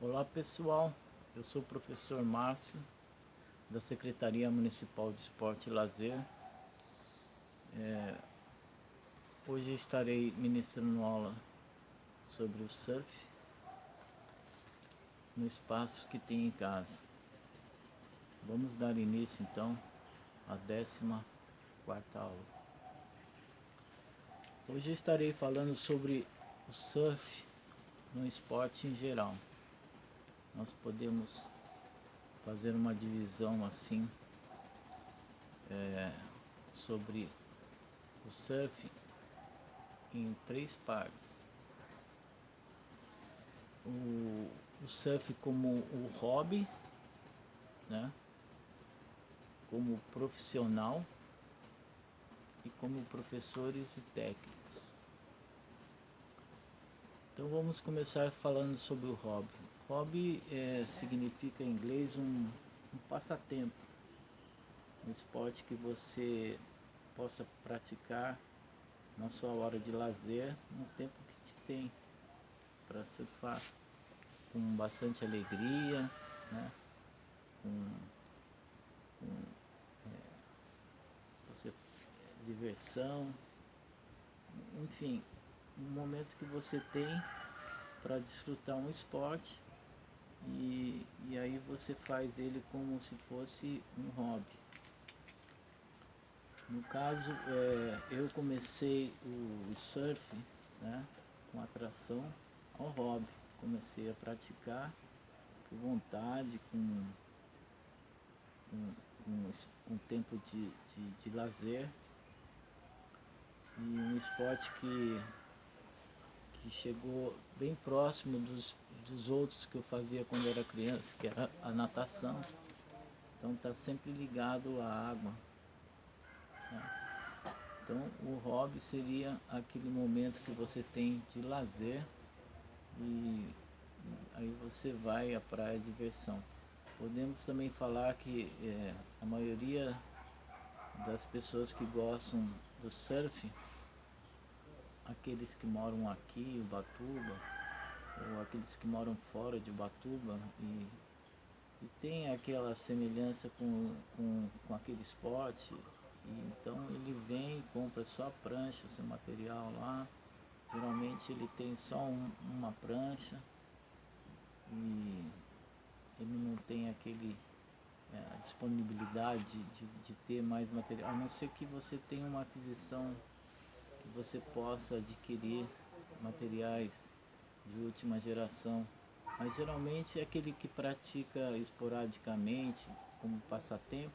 Olá pessoal, eu sou o professor Márcio da Secretaria Municipal de Esporte e Lazer. Hoje estarei ministrando aula sobre o surf no espaço que tem em casa. Vamos dar início então à 14ª aula. Hoje estarei falando sobre o surf no esporte em geral. Nós podemos fazer uma divisão assim sobre o surf em 3 partes. O surf como o hobby, né? Como profissional e como professores e técnicos. Então vamos começar falando sobre o hobby. Hobby significa em inglês um passatempo, um esporte que você possa praticar na sua hora de lazer, no tempo que te tem para surfar com bastante alegria, né? com você, diversão, enfim, um momento que você tem para desfrutar um esporte e aí você faz ele como se fosse um hobby. No caso, eu comecei o surf, né, com atração ao hobby. Comecei a praticar por vontade, com um tempo de lazer, e um esporte que chegou bem próximo dos outros que eu fazia quando era criança, que era a natação. Então está sempre ligado à água, né? Então o hobby seria aquele momento que você tem de lazer e aí você vai à praia de diversão. Podemos também falar que a maioria das pessoas que gostam do surf, aqueles que moram aqui em Ubatuba, ou aqueles que moram fora de Ubatuba e tem aquela semelhança com aquele esporte, e então ele vem, compra sua prancha, seu material lá. Geralmente ele tem só uma prancha e ele não tem a disponibilidade de ter mais material, a não ser que você tenha uma aquisição que você possa adquirir materiais de última geração. Mas geralmente é aquele que pratica esporadicamente, como passatempo,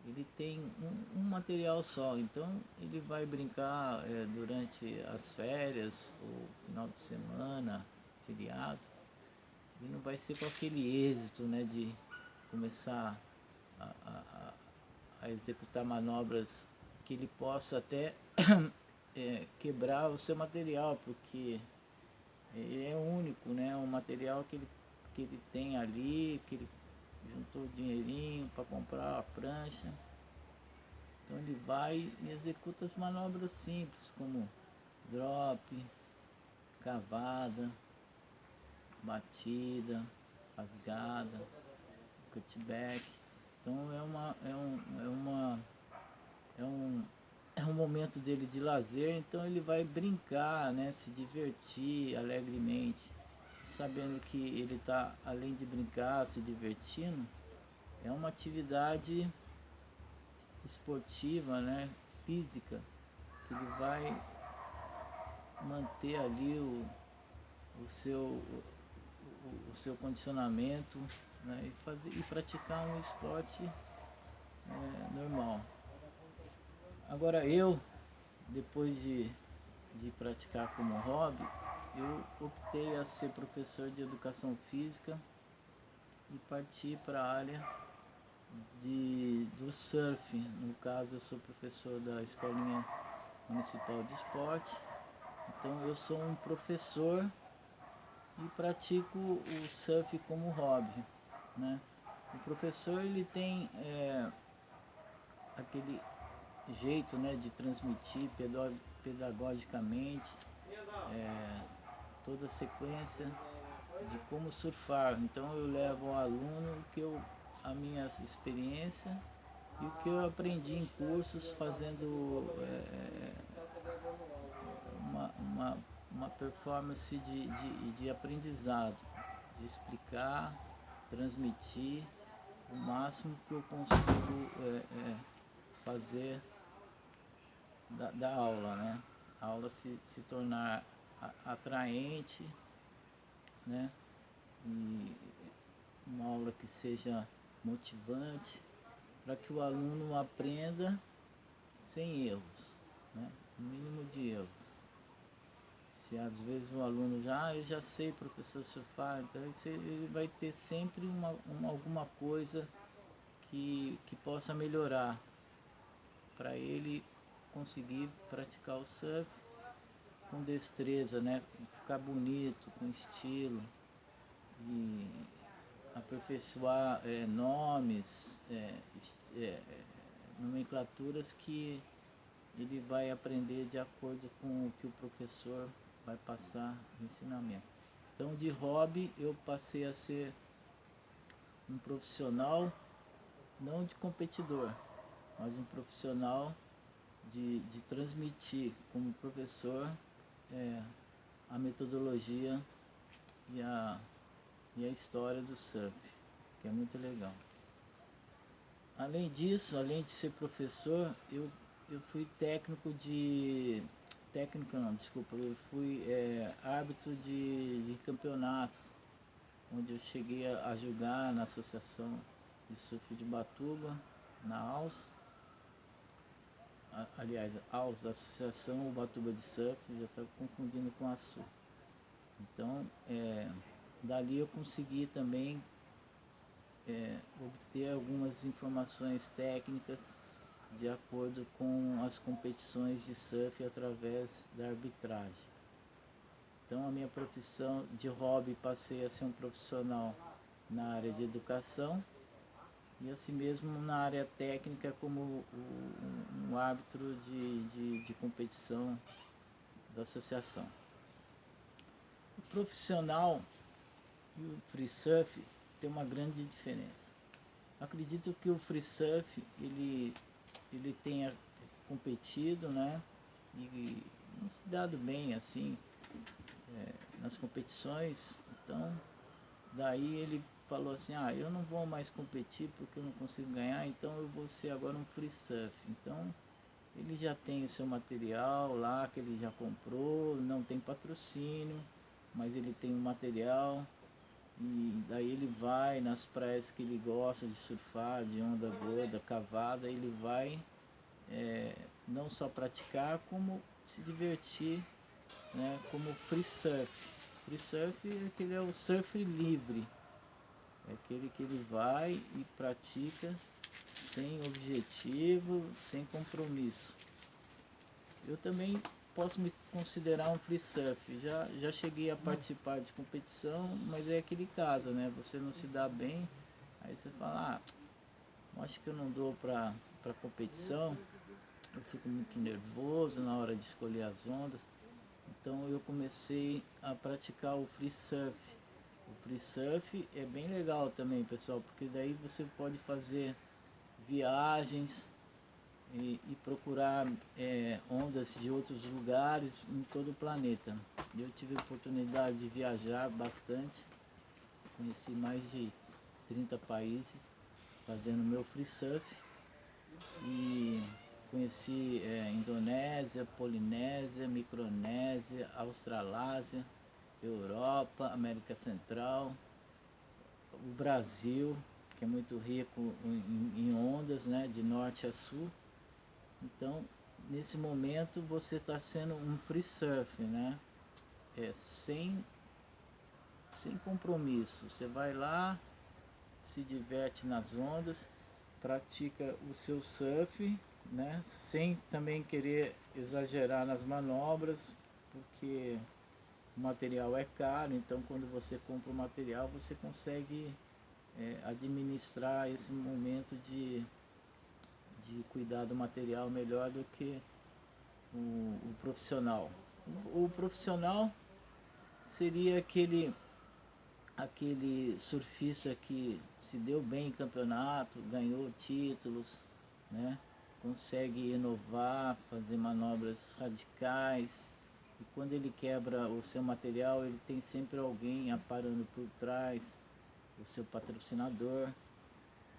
ele tem um material só, então ele vai brincar durante as férias, ou final de semana, feriado, e não vai ser com aquele êxito, né, de começar a, a, a executar manobras que ele possa até quebrar o seu material, porque ele é único, né? Um material que ele tem ali, que ele juntou dinheirinho para comprar a prancha. Então ele vai e executa as manobras simples, como drop, cavada, batida, rasgada, cutback. Então é um momento dele de lazer, então ele vai brincar, né, se divertir alegremente, sabendo que ele está, além de brincar, se divertindo, é uma atividade esportiva, né, física, que ele vai manter ali o seu condicionamento, né, e praticar um esporte normal. Agora depois de praticar como hobby, eu optei a ser professor de educação física e parti para a área do surf. No caso, eu sou professor da Escolinha Municipal de Esporte, então eu sou um professor e pratico o surf como hobby, né? O professor, ele tem aquele jeito, né, de transmitir pedagogicamente toda a sequência de como surfar. Então eu levo ao aluno a minha experiência e o que eu aprendi em cursos fazendo uma, uma, uma performance de aprendizado, de explicar, transmitir o máximo que eu consigo fazer da aula, né? A aula se tornar atraente, né? E uma aula que seja motivante, para que o aluno aprenda sem erros, né? O mínimo de erros. Se às vezes o aluno eu já sei, professor, surfar, então ele vai ter sempre alguma coisa que possa melhorar para ele conseguir praticar o surf com destreza, né? Ficar bonito, com estilo e aperfeiçoar nomes, nomenclaturas que ele vai aprender de acordo com o que o professor vai passar no ensinamento. Então, de hobby, eu passei a ser um profissional, não de competidor, mas um profissional de transmitir como professor a metodologia e a história do surf, que é muito legal. Além disso, além de ser professor, eu fui eu fui árbitro de campeonatos, onde eu cheguei a jogar na Associação de Surf de Ubatuba, na AUS, aliás, AUS, da Associação Ubatuba de Surf, já estou confundindo com a SU. Então, dali eu consegui também obter algumas informações técnicas de acordo com as competições de surf através da arbitragem. Então a minha profissão de hobby passei a ser um profissional na área de educação e assim mesmo na área técnica como um árbitro de competição da associação. O profissional e o free surf tem uma grande diferença. Acredito que o free surf ele tenha competido, né, e não se dado bem assim nas competições. Então daí ele falou assim, eu não vou mais competir porque eu não consigo ganhar, então eu vou ser agora um free surf. Então ele já tem o seu material lá que ele já comprou, não tem patrocínio, mas ele tem o material. E daí ele vai nas praias que ele gosta de surfar, de onda gorda, cavada, ele vai não só praticar, como se divertir, né, como free surf. Free surf é o surf livre, é aquele que ele vai e pratica sem objetivo, sem compromisso. Eu também posso me considerar um free surf. Já cheguei a participar de competição, mas é aquele caso, né? Você não se dá bem, aí você fala, acho que eu não dou para competição, eu fico muito nervoso na hora de escolher as ondas. Então eu comecei a praticar o free surf. O free surf é bem legal também, pessoal, porque daí você pode fazer viagens e procurar ondas de outros lugares em todo o planeta. Eu tive a oportunidade de viajar bastante, conheci mais de 30 países fazendo meu free surf e conheci Indonésia, Polinésia, Micronésia, Australásia, Europa, América Central, o Brasil, que é muito rico em ondas, né, de norte a sul. Então, nesse momento você está sendo um free surf, né? Sem compromisso. Você vai lá, se diverte nas ondas, pratica o seu surf, né? Sem também querer exagerar nas manobras, porque o material é caro, então quando você compra o material você consegue administrar esse momento de cuidar do material melhor do que o profissional. O profissional seria aquele aquele surfista que se deu bem em campeonato, ganhou títulos, né? Consegue inovar, fazer manobras radicais, e quando ele quebra o seu material, ele tem sempre alguém aparando por trás, o seu patrocinador,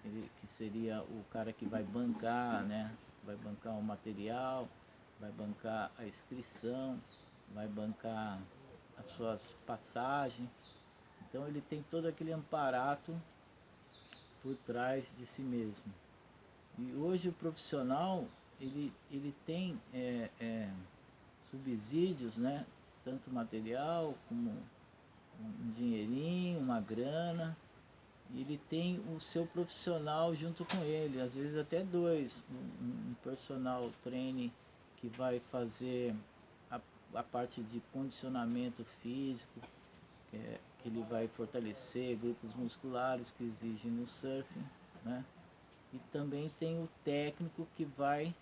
ele, que seria o cara que vai bancar, né? Vai bancar o material, vai bancar a inscrição, vai bancar as suas passagens. Então ele tem todo aquele amparato por trás de si mesmo. E hoje o profissional ele tem subsídios, né? Tanto material como um dinheirinho, uma grana. E ele tem o seu profissional junto com ele, às vezes até dois, um personal trainer que vai fazer a parte de condicionamento físico, que ele vai fortalecer grupos musculares que exigem no surfing, né? E também tem o técnico que vai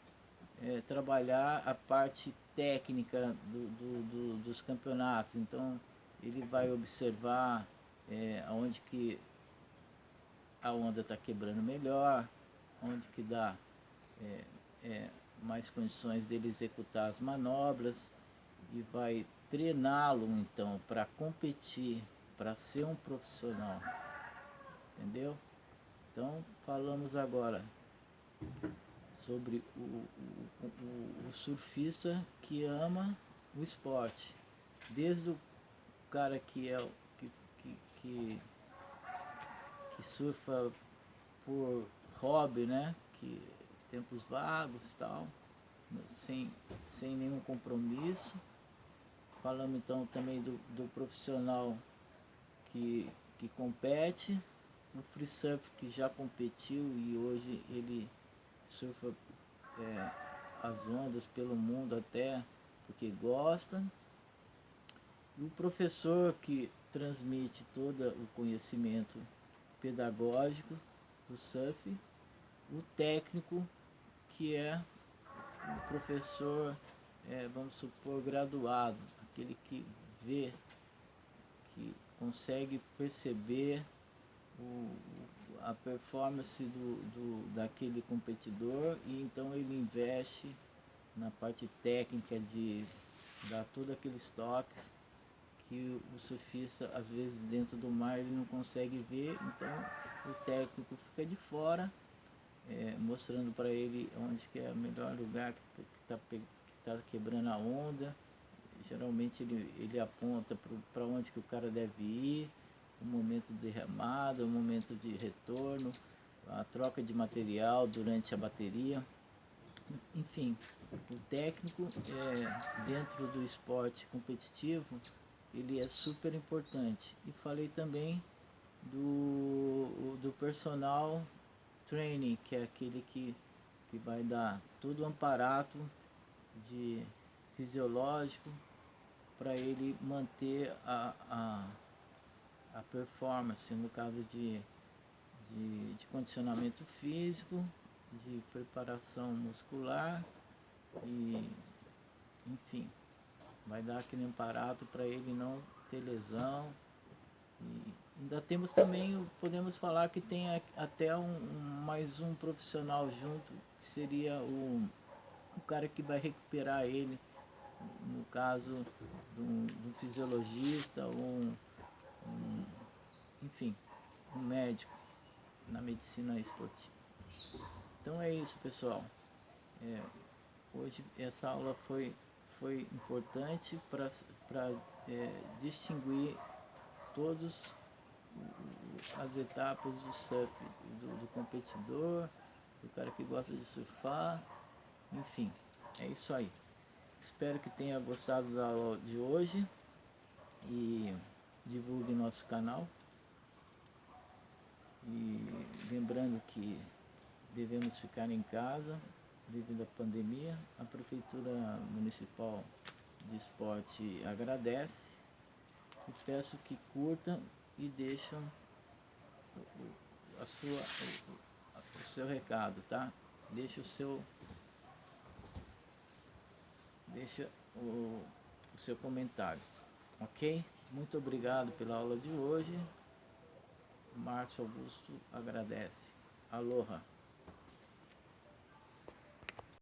trabalhar a parte técnica dos campeonatos. Então ele vai observar aonde que a onda está quebrando melhor, onde que dá é, mais condições dele executar as manobras, e vai treiná-lo então para competir, para ser um profissional, entendeu? Então falamos agora sobre o surfista que ama o esporte, desde o cara que é que, que, que, que surfa por hobby, né? Que tempos vagos e tal, sem, sem nenhum compromisso. Falamos então também do profissional que compete, o free surf que já competiu e hoje ele surfa as ondas pelo mundo até porque gosta, e o professor que transmite todo o conhecimento pedagógico do surf, o técnico que é o professor, vamos supor, graduado, aquele que vê, que consegue perceber a performance daquele competidor, e então ele investe na parte técnica de dar todos aqueles toques que o surfista às vezes dentro do mar ele não consegue ver, então o técnico fica de fora, mostrando para ele onde que é o melhor lugar que está quebrando a onda. Geralmente ele aponta para onde que o cara deve ir, o momento de remada, o momento de retorno, a troca de material durante a bateria. Enfim, o técnico dentro do esporte competitivo ele é super importante. E falei também do personal training, que é aquele que vai dar todo o amparato de fisiológico para ele manter a performance, no caso de condicionamento físico, de preparação muscular e, enfim, vai dar aquele amparato para ele não ter lesão. E ainda temos também, podemos falar que tem até mais um profissional junto, que seria o cara que vai recuperar ele, no caso de um fisiologista ou enfim, um médico na medicina esportiva. Então é isso, pessoal. Hoje essa aula foi importante para distinguir todas as etapas do surf, do competidor, do cara que gosta de surfar, enfim, é isso aí. Espero que tenha gostado da aula de hoje e divulgue nosso canal. E lembrando que devemos ficar em casa devido à pandemia. A Prefeitura Municipal de Esporte agradece e peço que curtam e deixam o seu recado, tá? Deixa o seu comentário, ok? Muito obrigado pela aula de hoje Márcio Augusto agradece. Aloha.